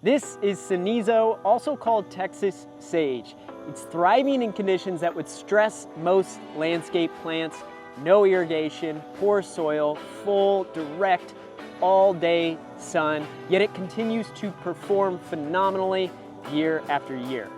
This is Cenizo, also called Texas sage. It's thriving in conditions that would stress most landscape plants. No irrigation, poor soil, full, direct, all-day sun, yet it continues to perform phenomenally year after year.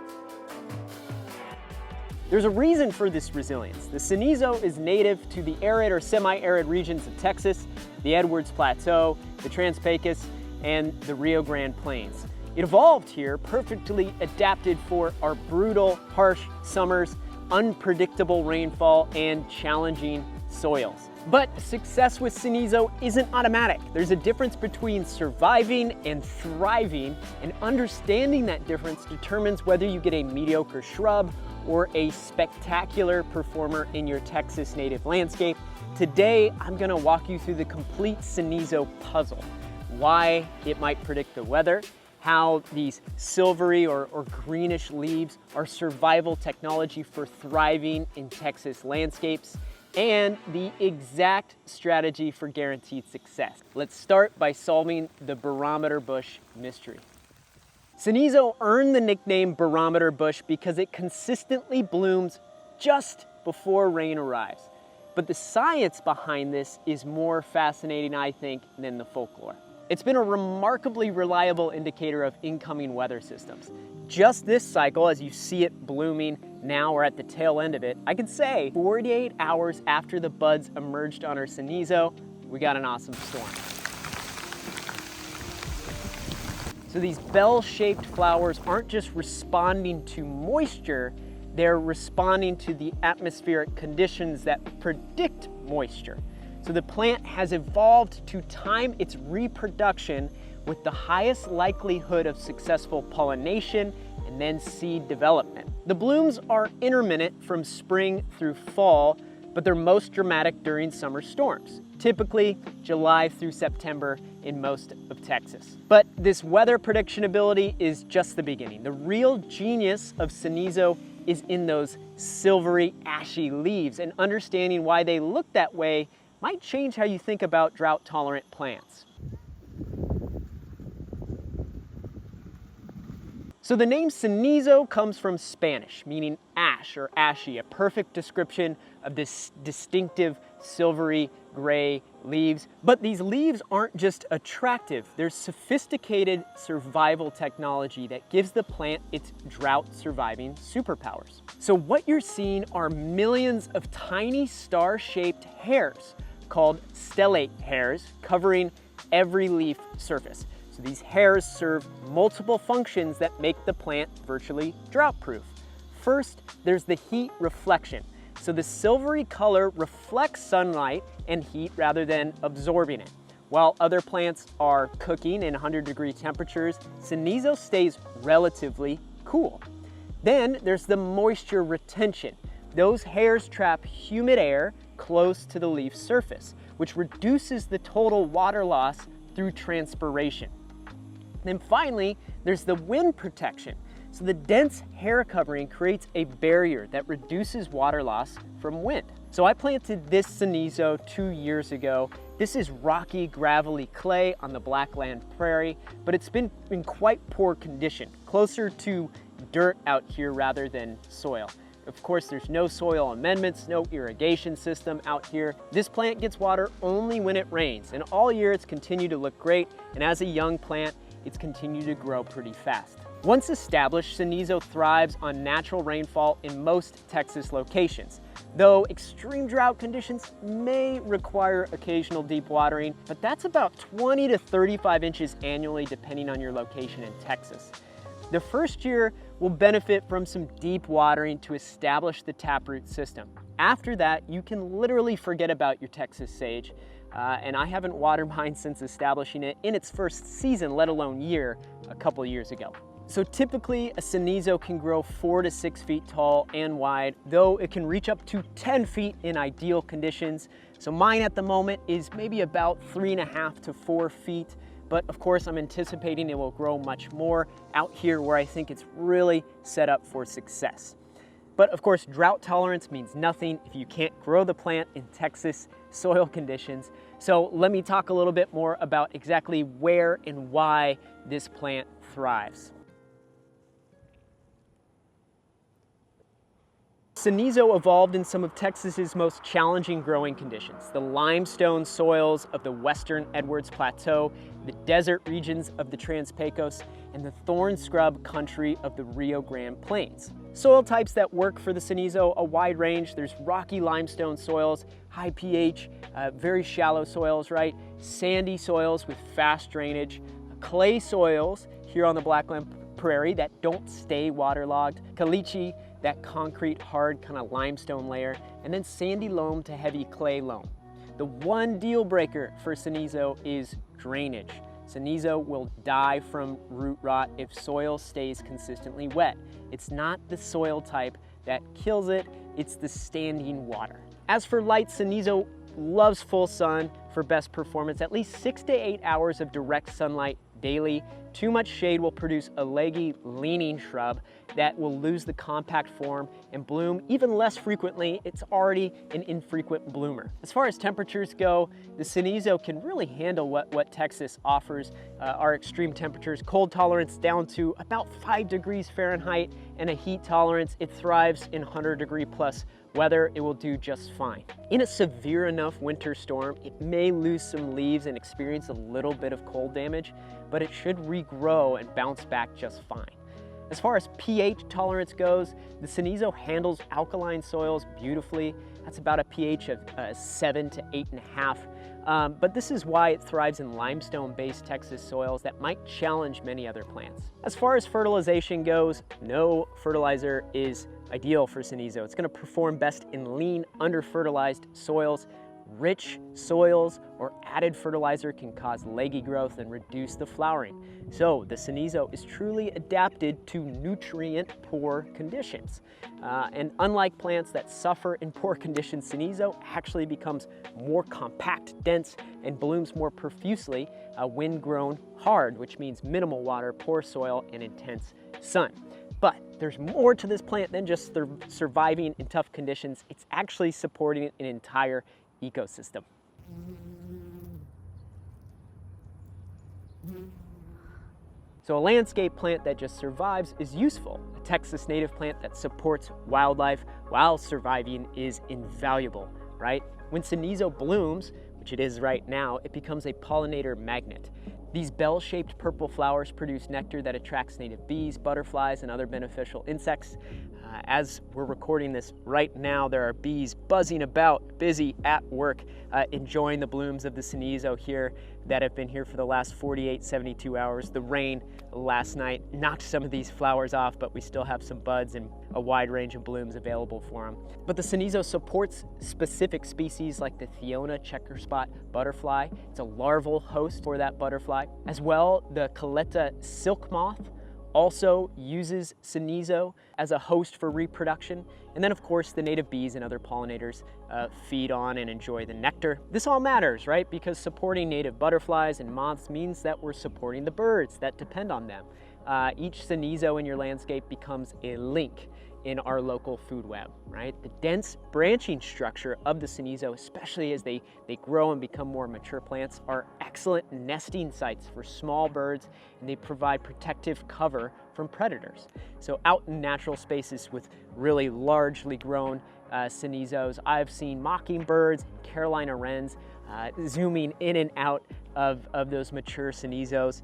There's a reason for this resilience. The Cenizo is native to the arid or semi-arid regions of Texas, the Edwards Plateau, the Trans-Pecos, and the Rio Grande Plains. It evolved here, perfectly adapted for our brutal, harsh summers, unpredictable rainfall, and challenging soils. But success with Cenizo isn't automatic. There's a difference between surviving and thriving, and understanding that difference determines whether you get a mediocre shrub or a spectacular performer in your Texas native landscape. Today, I'm gonna walk you through the complete Cenizo puzzle. Why it might predict the weather, how these silvery or greenish leaves are survival technology for thriving in Texas landscapes, and the exact strategy for guaranteed success. Let's start by solving the Barometer Bush mystery. Cenizo earned the nickname Barometer Bush because it consistently blooms just before rain arrives. But the science behind this is more fascinating, I think, than the folklore. It's been a remarkably reliable indicator of incoming weather systems. Just this cycle, as you see it blooming now or at the tail end of it, I could say 48 hours after the buds emerged on our Cenizo, we got an awesome storm. So these bell-shaped flowers aren't just responding to moisture, they're responding to the atmospheric conditions that predict moisture. So the plant has evolved to time its reproduction with the highest likelihood of successful pollination and then seed development. The blooms are intermittent from spring through fall, but they're most dramatic during summer storms, typically July through September in most of Texas. But this weather prediction ability is just the beginning. The real genius of Cenizo is in those silvery, ashy leaves, and understanding why they look that way might change how you think about drought-tolerant plants. So the name Cenizo comes from Spanish, meaning ash or ashy, a perfect description of this distinctive silvery gray leaves. But these leaves aren't just attractive, they're sophisticated survival technology that gives the plant its drought-surviving superpowers. So what you're seeing are millions of tiny star-shaped hairs called stellate hairs covering every leaf surface. So these hairs serve multiple functions that make the plant virtually drought-proof. First, there's the heat reflection. So the silvery color reflects sunlight and heat rather than absorbing it. While other plants are cooking in 100-degree temperatures, Cenizo stays relatively cool. Then there's the moisture retention. Those hairs trap humid air close to the leaf surface, which reduces the total water loss through transpiration. Then finally, there's the wind protection. So the dense hair covering creates a barrier that reduces water loss from wind. So I planted this Cenizo 2 years ago. This is rocky, gravelly clay on the Blackland Prairie, but it's been in quite poor condition, closer to dirt out here rather than soil. Of course, there's no soil amendments, no irrigation system out here. This plant gets water only when it rains, and all year it's continued to look great, and as a young plant, it's continued to grow pretty fast. Once established, Cenizo thrives on natural rainfall in most Texas locations, though extreme drought conditions may require occasional deep watering, but that's about 20 to 35 inches annually depending on your location in Texas. The first year will benefit from some deep watering to establish the taproot system. After that, you can literally forget about your Texas sage, and I haven't watered mine since establishing it in its first season, let alone year, a couple years ago. So typically, a Cenizo can grow 4 to 6 feet tall and wide, though it can reach up to 10 feet in ideal conditions. So mine at the moment is maybe about 3.5 to 4 feet. But of course, I'm anticipating it will grow much more out here where I think it's really set up for success. But of course, drought tolerance means nothing if you can't grow the plant in Texas soil conditions. So let me talk a little bit more about exactly where and why this plant thrives. Cenizo evolved in some of Texas's most challenging growing conditions: the limestone soils of the western Edwards Plateau, the desert regions of the Trans-Pecos, and the thorn scrub country of the Rio Grande Plains. Soil types that work for the Cenizo, a wide range. There's rocky limestone soils, high pH, very shallow soils, right? Sandy soils with fast drainage, clay soils here on the Blackland Prairie that don't stay waterlogged, caliche, that concrete hard kind of limestone layer, and then sandy loam to heavy clay loam. The one deal breaker for Cenizo is drainage. Cenizo will die from root rot if soil stays consistently wet. It's not the soil type that kills it, it's the standing water. As for light, Cenizo loves full sun for best performance, at least 6 to 8 hours of direct sunlight daily. Too much shade will produce a leggy, leaning shrub that will lose the compact form and bloom even less frequently. It's already an infrequent bloomer. As far as temperatures go, the Cenizo can really handle what Texas offers. Our extreme temperatures, cold tolerance down to about 5 degrees Fahrenheit, and a heat tolerance. It thrives in 100-degree plus weather. It will do just fine. In a severe enough winter storm, it may lose some leaves and experience a little bit of cold damage, but it should regrow and bounce back just fine. As far as pH tolerance goes, the Cenizo handles alkaline soils beautifully. That's about a pH of 7 to 8.5. But this is why it thrives in limestone-based Texas soils that might challenge many other plants. As far as fertilization goes, no fertilizer is ideal for Cenizo. It's going to perform best in lean, under-fertilized soils. Rich soils or added fertilizer can cause leggy growth and reduce the flowering. So the Cenizo is truly adapted to nutrient-poor conditions. And unlike plants that suffer in poor conditions, Cenizo actually becomes more compact, dense, and blooms more profusely when grown hard, which means minimal water, poor soil, and intense sun. But there's more to this plant than just surviving in tough conditions. It's actually supporting an entire ecosystem. So a landscape plant that just survives is useful. A Texas native plant that supports wildlife while surviving is invaluable, right? When Cenizo blooms, which it is right now, it becomes a pollinator magnet. These bell-shaped purple flowers produce nectar that attracts native bees, butterflies, and other beneficial insects. As we're recording this right now, there are bees buzzing about, busy at work, enjoying the blooms of the Cenizo here that have been here for the last 48, 72 hours. The rain last night knocked some of these flowers off, but we still have some buds and a wide range of blooms available for them. But the Cenizo supports specific species like the Thiona checker spot butterfly. It's a larval host for that butterfly. As well, the Coletta silk moth also uses Cenizo as a host for reproduction. And then of course the native bees and other pollinators feed on and enjoy the nectar. This all matters, right? Because supporting native butterflies and moths means that we're supporting the birds that depend on them. Each Cenizo in your landscape becomes a link in our local food web, right? The dense branching structure of the Cenizo, especially as they grow and become more mature plants, are excellent nesting sites for small birds, and they provide protective cover from predators. So out in natural spaces with really largely grown Cenizos, I've seen mockingbirds, Carolina wrens, zooming in and out of those mature Cenizos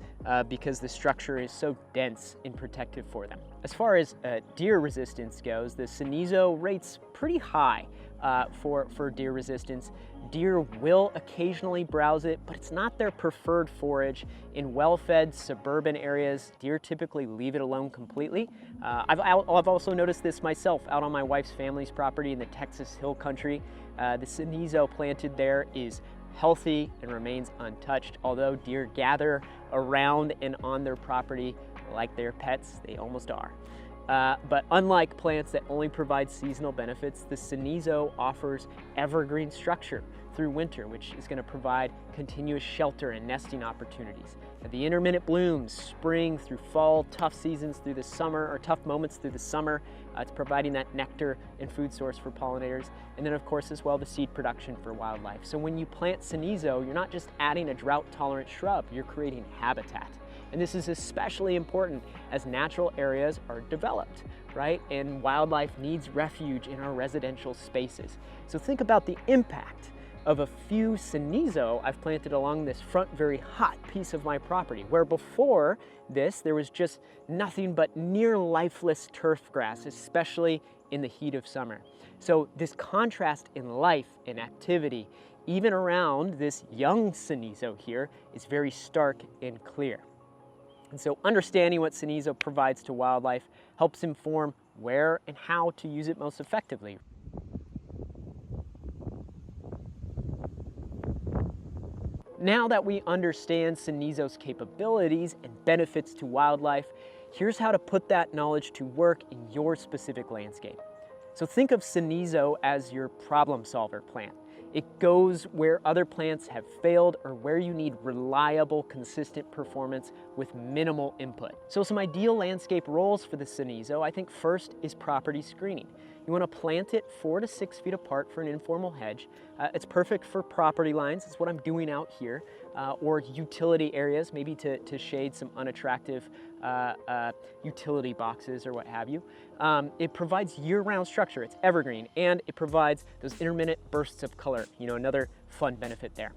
because the structure is so dense and protective for them. As far as deer resistance goes, the Cenizo rates pretty high for deer resistance. Deer will occasionally browse it, but it's not their preferred forage. In well-fed suburban areas, deer typically leave it alone completely. I've also noticed this myself out on my wife's family's property in the Texas Hill Country. The Cenizo planted there is healthy and remains untouched. Although deer gather around and on their property like their pets, they almost are. But unlike plants that only provide seasonal benefits, the Cenizo offers evergreen structure through winter, which is going to provide continuous shelter and nesting opportunities. The intermittent blooms, spring through fall, tough seasons through the summer, or tough moments through the summer, it's providing that nectar and food source for pollinators. And then of course as well the seed production for wildlife. So when you plant Cenizo, you're not just adding a drought-tolerant shrub, you're creating habitat. And this is especially important as natural areas are developed, right? And wildlife needs refuge in our residential spaces. So think about the impact of a few Cenizo I've planted along this front very hot piece of my property, where before this there was just nothing but near lifeless turf grass, especially in the heat of summer. So this contrast in life and activity, even around this young Cenizo here, is very stark and clear. And so understanding what Cenizo provides to wildlife helps inform where and how to use it most effectively. Now that we understand Cenizo's capabilities and benefits to wildlife, here's how to put that knowledge to work in your specific landscape. So think of Cenizo as your problem solver plant. It goes where other plants have failed or where you need reliable, consistent performance with minimal input. So some ideal landscape roles for the Cenizo, I think first is property screening. You want to plant it 4 to 6 feet apart for an informal hedge. It's perfect for property lines. It's what I'm doing out here, or utility areas, maybe to shade some unattractive utility boxes or what have you. It provides year-round structure. It's evergreen, and it provides those intermittent bursts of color. You know, another fun benefit there.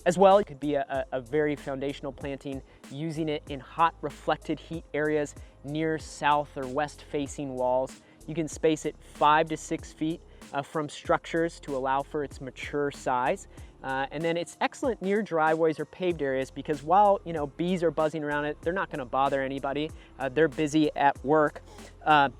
As well, it could be a very foundational planting, using it in hot reflected heat areas near south or west facing walls. You can space it 5 to 6 feet from structures to allow for its mature size. And then it's excellent near driveways or paved areas because while, you know, bees are buzzing around it, they're not going to bother anybody. They're busy at work. And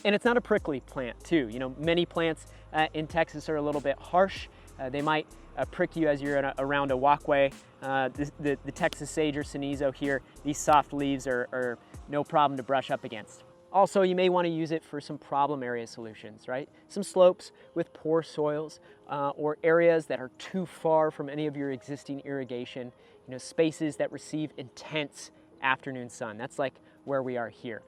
it's not a prickly plant too. You know, many plants in Texas are a little bit harsh. They might prick you as you're around a walkway. The Texas sage or Cenizo here, these soft leaves are no problem to brush up against. Also, you may want to use it for some problem area solutions, right? Some slopes with poor soils or areas that are too far from any of your existing irrigation, you know, spaces that receive intense afternoon sun. That's like where we are here.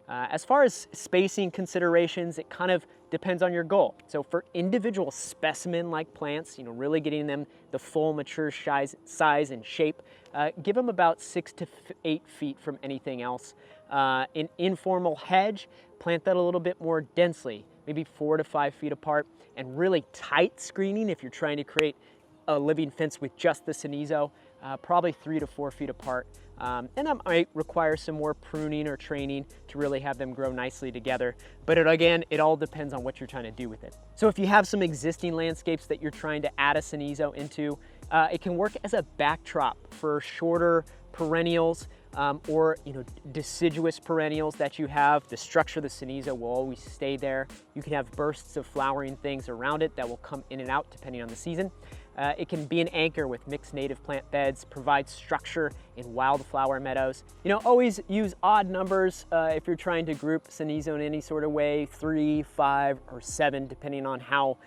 As far as spacing considerations, it kind of depends on your goal. So for individual specimen-like plants, you know, really getting them the full mature size and shape, give them about 6 to 8 feet from anything else. In informal hedge, plant that a little bit more densely, maybe 4 to 5 feet apart, and really tight screening if you're trying to create a living fence with just the Cenizo, probably 3 to 4 feet apart. And that might require some more pruning or training to really have them grow nicely together. But again, it all depends on what you're trying to do with it. So if you have some existing landscapes that you're trying to add a Cenizo into, it can work as a backdrop for shorter perennials or, you know, deciduous perennials that you have. The structure of the Cenizo will always stay there. You can have bursts of flowering things around it that will come in and out depending on the season. It can be an anchor with mixed native plant beds, provide structure in wildflower meadows. You know, always use odd numbers if you're trying to group Cenizo in any sort of way, 3, 5, or 7, depending on how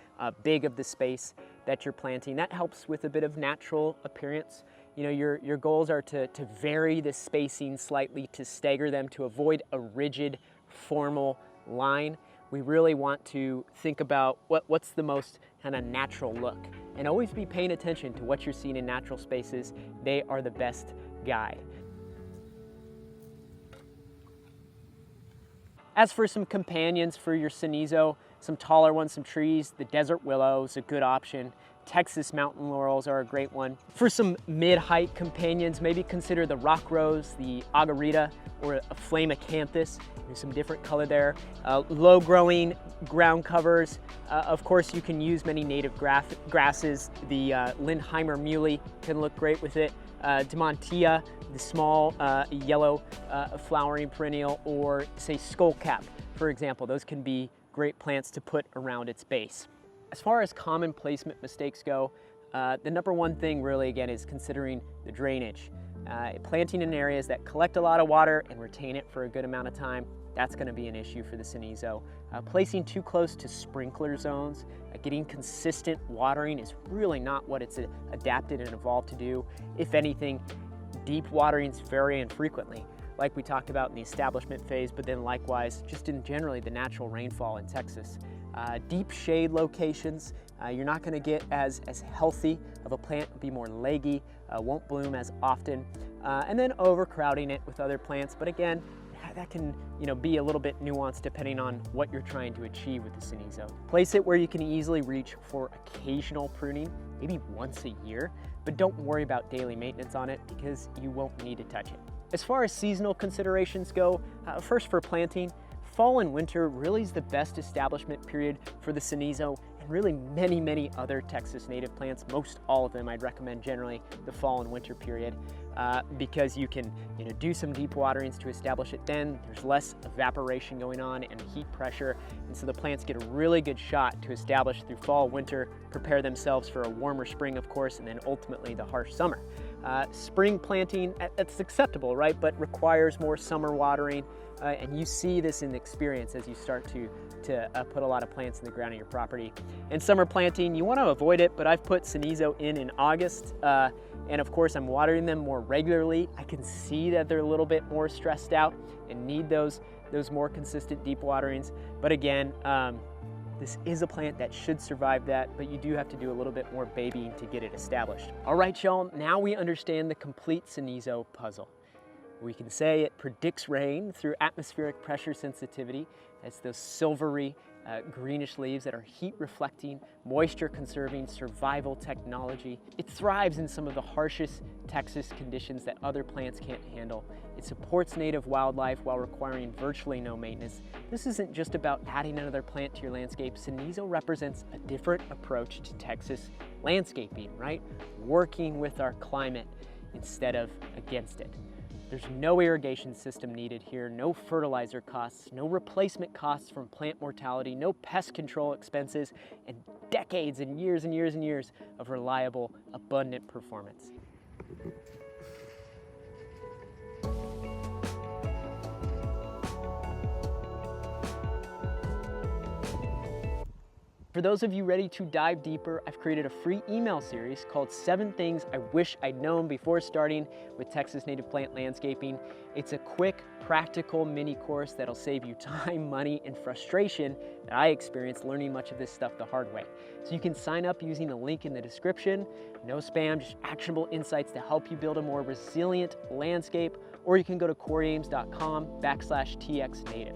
big of the space that you're planting. That helps with a bit of natural appearance. You know, your goals are to vary the spacing slightly, to stagger them, to avoid a rigid, formal line. We really want to think about what's the most kind of natural look, and always be paying attention to what you're seeing in natural spaces. They are the best guide. As for some companions for your Cenizo, some taller ones, some trees, the desert willow is a good option. Texas mountain laurels are a great one. For some mid-height companions, maybe consider the rock rose, the agarita, or a flame acanthus. There's some different color there. Low-growing ground covers. Of course, you can use many native grasses. The Lindheimer muley can look great with it. Demontia, the small yellow flowering perennial, or say skullcap, for example. Those can be great plants to put around its base. As far as common placement mistakes go, the number one thing really, again, is considering the drainage. Planting in areas that collect a lot of water and retain it for a good amount of time, that's going to be an issue for the Cenizo. Placing too close to sprinkler zones, getting consistent watering is really not what it's adapted and evolved to do. If anything, deep waterings very infrequently, like we talked about in the establishment phase, but then likewise, just in generally the natural rainfall in Texas. Deep shade locations, you're not going to get as healthy of a plant, be more leggy, won't bloom as often. and then overcrowding it with other plants. But again, that can be a little bit nuanced depending on what you're trying to achieve with the Cenizo. Place it where you can easily reach for occasional pruning, maybe once a year, but don't worry about daily maintenance on it because you won't need to touch it. As far as seasonal considerations go, first for planting, fall and winter really is the best establishment period for the Cenizo and really many other Texas native plants. Most all of them I'd recommend generally the fall and winter period because you can do some deep waterings to establish it then. There's less evaporation going on and heat pressure, and so the plants get a really good shot to establish through fall, winter, prepare themselves for a warmer spring, of course, and then ultimately the harsh summer. Spring planting, that's acceptable, right? But requires more summer watering, and you see this in experience as you start to put a lot of plants in the ground on your property. And summer planting, you want to avoid it, but I've put Cenizo in August, and of course I'm watering them more regularly. I can see that they're a little bit more stressed out and need those more consistent deep waterings. But again, this is a plant that should survive that, but you do have to do a little bit more babying to get it established. All right, y'all, now we understand the complete Cenizo puzzle. We can say it predicts rain through atmospheric pressure sensitivity. It's those silvery greenish leaves that are heat reflecting, moisture conserving, survival technology. It thrives in some of the harshest Texas conditions that other plants can't handle. It supports native wildlife while requiring virtually no maintenance. This isn't just about adding another plant to your landscape. Cenizo represents a different approach to Texas landscaping, right? Working with our climate instead of against it. There's no irrigation system needed here, no fertilizer costs, no replacement costs from plant mortality, no pest control expenses, and decades and years and years and years of reliable, abundant performance. For those of you ready to dive deeper, I've created a free email series called 7 Things I Wish I'd Known Before Starting with Texas Native Plant Landscaping. It's a quick, practical mini course that'll save you time, money, and frustration that I experienced learning much of this stuff the hard way. So you can sign up using the link in the description. No spam, just actionable insights to help you build a more resilient landscape, or you can go to coryames.com/txnative.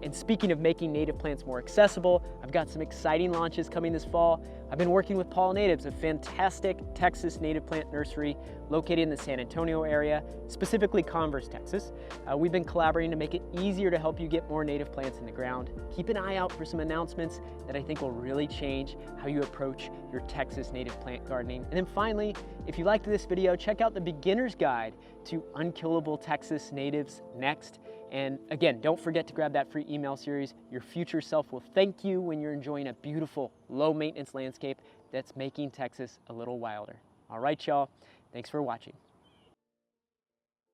And speaking of making native plants more accessible, I've got some exciting launches coming this fall. I've been working with Paul Natives, a fantastic Texas native plant nursery located in the San Antonio area, specifically Converse, Texas. We've been collaborating to make it easier to help you get more native plants in the ground. Keep an eye out for some announcements that I think will really change how you approach your Texas native plant gardening. And then finally, if you liked this video, check out the beginner's guide to unkillable Texas natives next. And again, don't forget to grab that free email series. Your future self will thank you when you're enjoying a beautiful, low-maintenance landscape that's making Texas a little wilder. All right, y'all. Thanks for watching.